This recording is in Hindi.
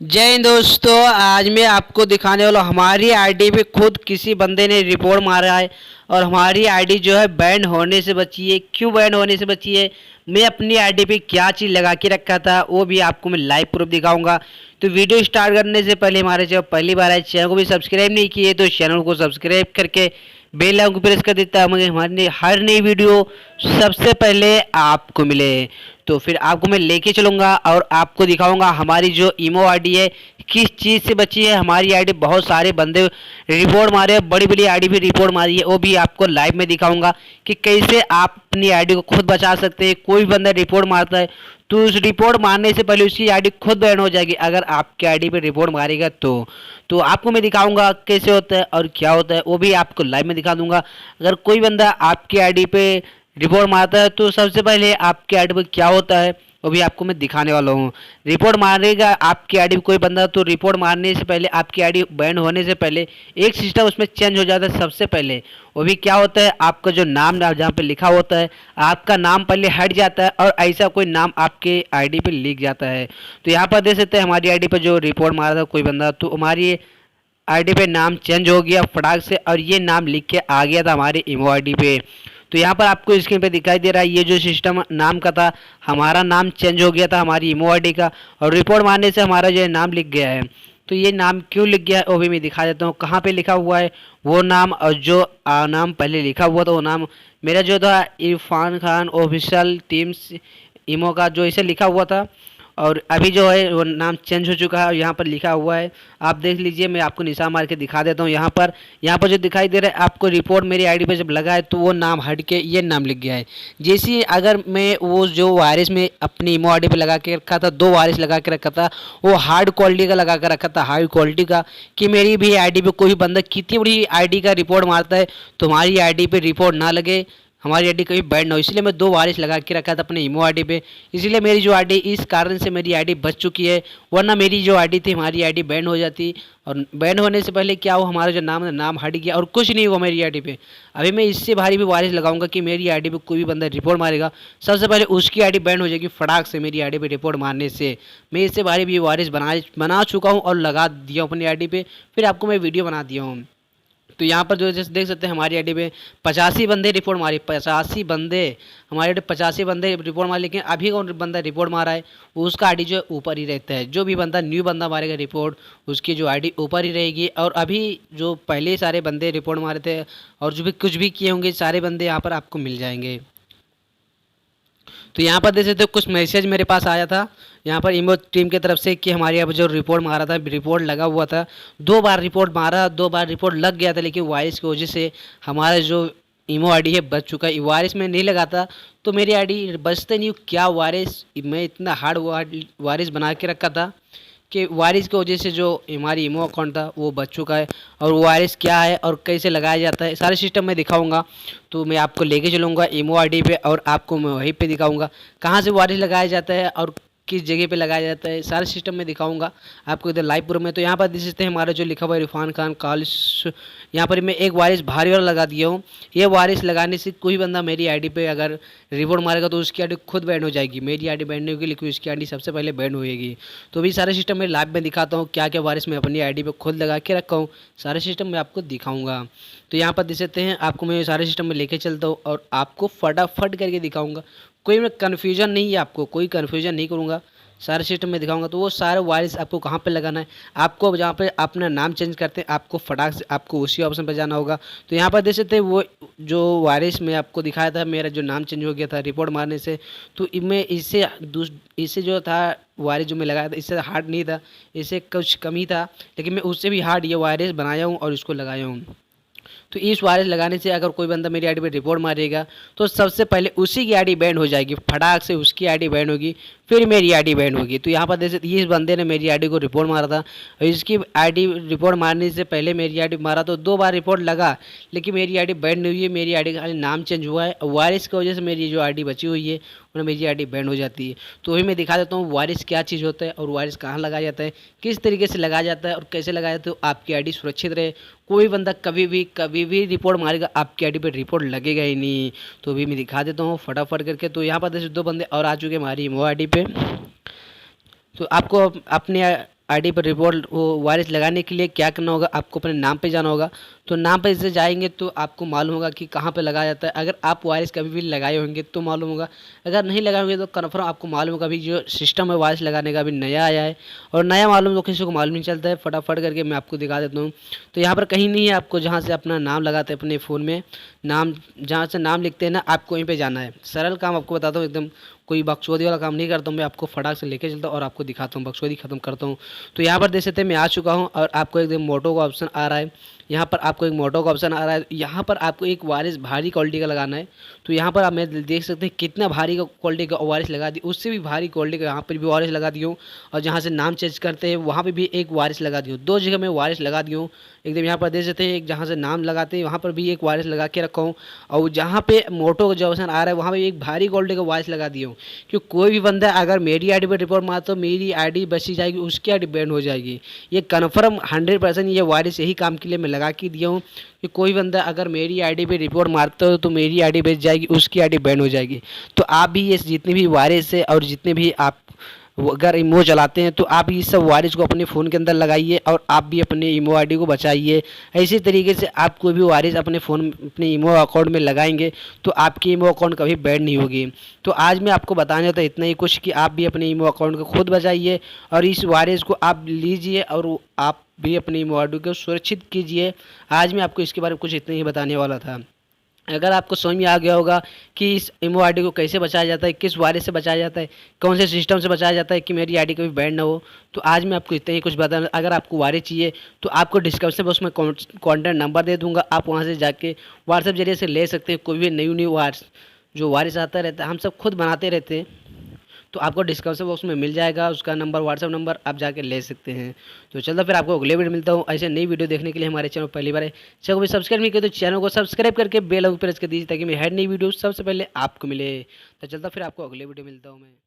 जय हिंद दोस्तों। आज मैं आपको दिखाने वाला हूँ हमारी आईडी पे खुद किसी बंदे ने रिपोर्ट मारा है और हमारी आईडी जो है बैन होने से बची है। क्यों बैन होने से बची है, मैं अपनी आईडी पे क्या चीज़ लगा के रखा था वो भी आपको मैं लाइव प्रूफ दिखाऊंगा। तो वीडियो स्टार्ट करने से पहले हमारे चैनल पहली बार आए, चैनल को भी सब्सक्राइब नहीं किए तो चैनल को सब्सक्राइब करके बेल आइकन को प्रेस कर देता है हमारी हर नई वीडियो सबसे पहले आपको मिले। तो फिर आपको मैं लेके चलूँगा और आपको दिखाऊंगा हमारी जो ईमो आईडी है किस चीज़ से बची है। हमारी आईडी बहुत सारे बंदे रिपोर्ट मारे हैं, बड़ी बड़ी आईडी भी रिपोर्ट मारी है, वो भी आपको लाइव में दिखाऊंगा कि कैसे आप अपनी आईडी को खुद बचा सकते हैं। कोई बंदा रिपोर्ट मारता है तो उस रिपोर्ट मारने से पहले उसकी आईडी खुद बैन हो जाएगी अगर आपकी आईडी पे रिपोर्ट मारेगा तो आपको मैं दिखाऊंगा कैसे होता है और क्या होता है, वो भी आपको लाइव में दिखा दूंगा। अगर कोई बंदा आपकी आईडी पे रिपोर्ट मारता है तो सबसे पहले आपकी आईडी पे क्या होता है वो भी आपको मैं दिखाने वाला हूँ। रिपोर्ट मारेगा आपकी आईडी पे कोई बंदा तो रिपोर्ट मारने से पहले आपकी आईडी बैन होने से पहले एक सिस्टम उसमें चेंज हो जाता है। सबसे पहले वो भी क्या होता है, आपका जो नाम जहाँ पे लिखा होता है आपका नाम पहले हट जाता है और ऐसा कोई नाम आपके आईडी पे लिख जाता है। तो यहाँ पर देख सकते हैं हमारी आईडी पे जो रिपोर्ट मारा था कोई बंदा, तो हमारी आईडी पे नाम चेंज हो गया फटाक से और ये नाम लिख के आ गया था हमारी ईमो आईडी पे। तो यहाँ पर आपको स्क्रीन पे दिखाई दे रहा है ये जो सिस्टम नाम का था हमारा नाम चेंज हो गया था हमारी ईमो आईडी का और रिपोर्ट मारने से हमारा जो नाम लिख गया है। तो ये नाम क्यों लिख गया है वो भी मैं दिखा देता हूँ। कहाँ पे लिखा हुआ है वो नाम, और जो नाम पहले लिखा हुआ था वो नाम मेरा जो था इरफान खान ऑफिशियल टीम्स ईमो का जो इसे लिखा हुआ था, और अभी जो है वो नाम चेंज हो चुका है और यहाँ पर लिखा हुआ है आप देख लीजिए। मैं आपको निशान मार के दिखा देता हूँ। यहाँ पर जो दिखाई दे रहा है आपको रिपोर्ट मेरी आईडी पे जब लगा है तो वो नाम हट के ये नाम लिख गया है। जैसे अगर मैं वो जो वायरस में अपनी ईमो आईडी पे लगा के रखा था, दो वायरस लगा के रखा था, वो हार्ड क्वालिटी का लगा के रखा था, हाई क्वालिटी का, कि मेरी भी आईडी पे कोई बंदा कितनी बड़ी आईडी का रिपोर्ट मारता है तो हमारी आईडी पे रिपोर्ट ना लगे, हमारी आईडी कभी बैन ना हो, इसलिए मैं दो वारिस लगा के रखा था अपने ईमो आईडी पे। इसलिए मेरी जो आईडी इस कारण से मेरी आईडी बच चुकी है, वरना मेरी जो आईडी थी हमारी आईडी बैन हो जाती। और बैन होने से पहले क्या हुआ, हमारा जो नाम हट गया और कुछ नहीं हुआ मेरी आईडी पे। अभी मैं इससे भारी भी वारिस लगाऊंगा कि मेरी आईडी पे कोई भी बंदा रिपोर्ट मारेगा सबसे पहले उसकी आईडी बैन हो जाएगी फटाक से मेरी आईडी पे रिपोर्ट मारने से। मैं इससे भारी भी वारिस बना चुका हूँ और लगा दिया हूँ अपनी आईडी पे, फिर आपको मैं वीडियो बना दिया हूँ। तो यहाँ पर जो जैसे देख सकते हैं हमारी आईडी पे 85 बंदे रिपोर्ट मारे, 85 बंदे हमारी आईडी 85 बंदे रिपोर्ट मारे। लेकिन अभी कौन बंदा रिपोर्ट मारा है उसका आईडी जो है ऊपर ही रहता है। जो भी बंदा न्यू बंदा मारेगा रिपोर्ट उसकी जो आईडी ऊपर ही रहेगी, और अभी जो पहले सारे बंदे रिपोर्ट मारे थे और जो भी कुछ भी किए होंगे सारे बंदे यहाँ पर आपको मिल जाएंगे। तो यहाँ पर देख सकते हो कुछ मैसेज मेरे पास आया था यहाँ पर ईमो टीम की तरफ से कि हमारे यहाँ पर जो रिपोर्ट मारा था, रिपोर्ट लगा हुआ था, दो बार रिपोर्ट मारा, दो बार रिपोर्ट लग गया था, लेकिन वायरस की वजह से हमारा जो ईमो आईडी है बच चुका है। वायरस में नहीं लगा था तो मेरी आईडी बचते नहीं, क्या वायरस, मैं इतना हार्ड वायरस बना के रखा था कि वायरस की वजह से जो हमारी ईमो अकाउंट था वो बच चुका है। और वायरस क्या है और कैसे लगाया जाता है सारे सिस्टम में दिखाऊंगा। तो मैं आपको लेके चलूँगा ईमो आईडी पे और आपको मैं वहीं पे दिखाऊंगा कहाँ से वायरस लगाया जाता है और किस जगह पे लगाया जाता है, सारे सिस्टम में दिखाऊंगा आपको इधर लाइव प्रूफ में। तो यहाँ पर देख सकते हैं हमारा जो लिखा हुआ है इरफान खान कॉलेज, यहाँ पर मैं एक वायरस भारी वाला लगा दिया हूँ। ये वायरस लगाने से कोई बंदा मेरी आईडी पे अगर रिपोर्ट मारेगा तो उसकी आईडी खुद बैन हो जाएगी, मेरी आईडी बैन नहीं होगी लेकिन उसकी आईडी सबसे पहले बैन होएगी। तो भी सारे सिस्टम में लाइव में दिखाता हूँ क्या क्या वायरस मैं अपनी आईडी पे खुद लगा के रखा हूँ, सारे सिस्टम में आपको दिखाऊंगा। तो यहाँ पर देख सकते हैं आपको मैं सारे सिस्टम में लेके चलता हूँ और आपको फटाफट करके दिखाऊंगा। कोई मैं कन्फ्यूजन नहीं है, आपको कोई कन्फ्यूजन नहीं करूँगा, सारे सिस्टम में दिखाऊंगा। तो वो सारे वायरस आपको कहाँ पे लगाना है, आपको जहाँ पे अपना नाम चेंज करते हैं आपको फटाक से आपको उसी ऑप्शन पर जाना होगा। तो यहाँ पर देख सकते हैं वो जो वायरस में आपको दिखाया था मेरा जो नाम चेंज हो गया था रिपोर्ट मारने से, तो मैं इससे जो था वायरस जो मैं लगाया था इससे हार्ड नहीं था, इससे कुछ कम ही था, लेकिन मैं उससे भी हार्ड ये वायरस बनाया हूँ और इसको लगाया हूँ। तो इस वायरस लगाने से अगर कोई बंदा मेरी आईडी पे रिपोर्ट मारेगा तो सबसे पहले उसी की आईडी बैन हो जाएगी, फटाक से उसकी आईडी बैन होगी फिर मेरी आईडी बैन होगी। तो यहाँ पर देख सकते इस बंदे ने मेरी आईडी को रिपोर्ट मारा था और इसकी आईडी रिपोर्ट मारने से पहले मेरी आईडी मारा तो दो बार रिपोर्ट लगा लेकिन मेरी आईडी बैन नहीं हुई है, मेरी आईडी का खाली नाम चेंज हुआ है। वायरस की वजह से मेरी जो आईडी बची हुई है उन्हें मेरी आईडी बैन हो जाती है। तो वही मैं दिखा देता हूँ वायरस क्या चीज़ होता है और वायरस कहाँ लगाया जाता है, किस तरीके से लगाया जाता है और कैसे लगाया जाता है, तो आपकी आईडी सुरक्षित रहे। कोई बंदा कभी भी रिपोर्ट मारेगा आपकी आईडी पे रिपोर्ट लगेगा ही नहीं। तो अभी मैं दिखा देता हूँ फटाफट करके। तो यहाँ पर दो बंदे और आ चुके हैं हमारी ईमो आईडी पे। तो आपको अपने आईडी पर रिपोर्ट वो वायरस लगाने के लिए क्या करना होगा, आपको अपने नाम पे जाना होगा। तो नाम पे से जाएंगे तो आपको मालूम होगा कि कहाँ पे लगाया जाता है। अगर आप वायरस कभी भी लगाए होंगे तो मालूम होगा, अगर नहीं लगाए होंगे तो कन्फर्म आपको मालूम होगा। अभी जो सिस्टम है वायरस लगाने का अभी नया आया है, और नया मालूम तो किसी को मालूम नहीं चलता है। फटाफट करके मैं आपको दिखा देता हूँ। तो यहाँ पर कहीं नहीं है, आपको जहाँ से अपना नाम लगाते हैं अपने फ़ोन में, नाम जहाँ से नाम लिखते हैं ना, आपको वहीं पे जाना है। सरल काम आपको बताता हूँ, एकदम कोई बकचोदी वाला काम नहीं करता हूँ मैं, आपको फटाक से लेके चलता हूँ और आपको दिखाता हूँ, बकचोदी खत्म करता हूँ। तो यहाँ पर देख सकते हैं मैं आ चुका हूँ, और आपको एकदम मोटो का ऑप्शन आ रहा है। यहाँ पर आपको एक मोटो का ऑप्शन आ रहा है। यहाँ पर आपको एक वायरस भारी क्वालिटी का लगाना है। तो यहाँ पर आप मैं देख सकते हैं कितना भारी क्वालिटी का वायरस लगा दी, उससे भी भारी क्वालिटी का यहाँ पर भी वायरस लगा दिया हूँ। और जहाँ से नाम चेंज करते हैं वहाँ पर भी एक वायरस लगा दिया हूँ। 2 जगह मैं वायरस लगा दिया हूँ। एकदम यहाँ पर देख सकते हैं, एक जहाँ से नाम लगाते हैं वहाँ पर भी एक वायरस लगा के रखा हूँ, और जहाँ पे मोटो का जो ऑप्शन आ रहा है वहाँ पे एक भारी क्वालिटी का वायरस लगा दिया हूँ। क्योंकि कोई भी बंदा अगर मेरी आईडी पर रिपोर्ट मारता तो मेरी आईडी बची जाएगी, उसकी आईडी बैन हो जाएगी। ये कन्फर्म 100% ये वायरस यही काम के लिए मैं लगा के दिया हूँ कि कोई बंदा अगर मेरी आईडी पे रिपोर्ट मारता हो तो मेरी आईडी बच जाएगी, उसकी आईडी बैन हो जाएगी। तो आप भी ये जितने भी वायरस है और जितने भी आप अगर इमो चलाते हैं तो आप इस सब वायरस को अपने फ़ोन के अंदर लगाइए, और आप भी अपने इमो आईडी को बचाइए। इसी तरीके से आप कोई भी वायरस अपने फ़ोन अपने इमो अकाउंट में लगाएंगे तो आपकी इमो अकाउंट कभी बैन नहीं होगी। तो आज मैं आपको बताने था इतना ही कुछ, कि आप भी अपने इमो अकाउंट को खुद बचाइए और इस वायरस को आप लीजिए, और आप भी अपनी इमो आईडी को सुरक्षित कीजिए। आज मैं आपको इसके बारे में कुछ इतना ही बताने वाला था। अगर आपको समझ में आ गया होगा कि इस इमो आईडी को कैसे बचाया जाता है, किस वायरस से बचाया जाता है, कौन से सिस्टम से बचाया जाता है कि मेरी आईडी कभी बैन ना हो, तो आज मैं आपको इतना ही कुछ बता। अगर आपको वायरस चाहिए तो आपको डिस्क्रिप्शन बॉक्स में कॉन्टैक्ट नंबर दे दूंगा, आप वहां से जाके व्हाट्सएप जरिए से ले सकते हैं। कोई भी न्यू वायरस जो वायरस आता रहता है, हम सब खुद बनाते रहते हैं, तो आपको डिस्क्रिप्शन बॉक्स में मिल जाएगा उसका नंबर, व्हाट्सएप नंबर, आप जाके ले सकते हैं। तो चलता फिर आपको अगले वीडियो मिलता हूँ। ऐसे नई वीडियो देखने के लिए हमारे चैनल पहली बार है, चैनल को भी सब्सक्राइब नहीं किया तो चैनल को सब्सक्राइब करके बेल आइकन प्रेस कर दीजिए, ताकि मेरी हर नई वीडियो सबसे पहले आपको मिले। तो चलता फिर आपको अगले वीडियो मिलता हूँ मैं।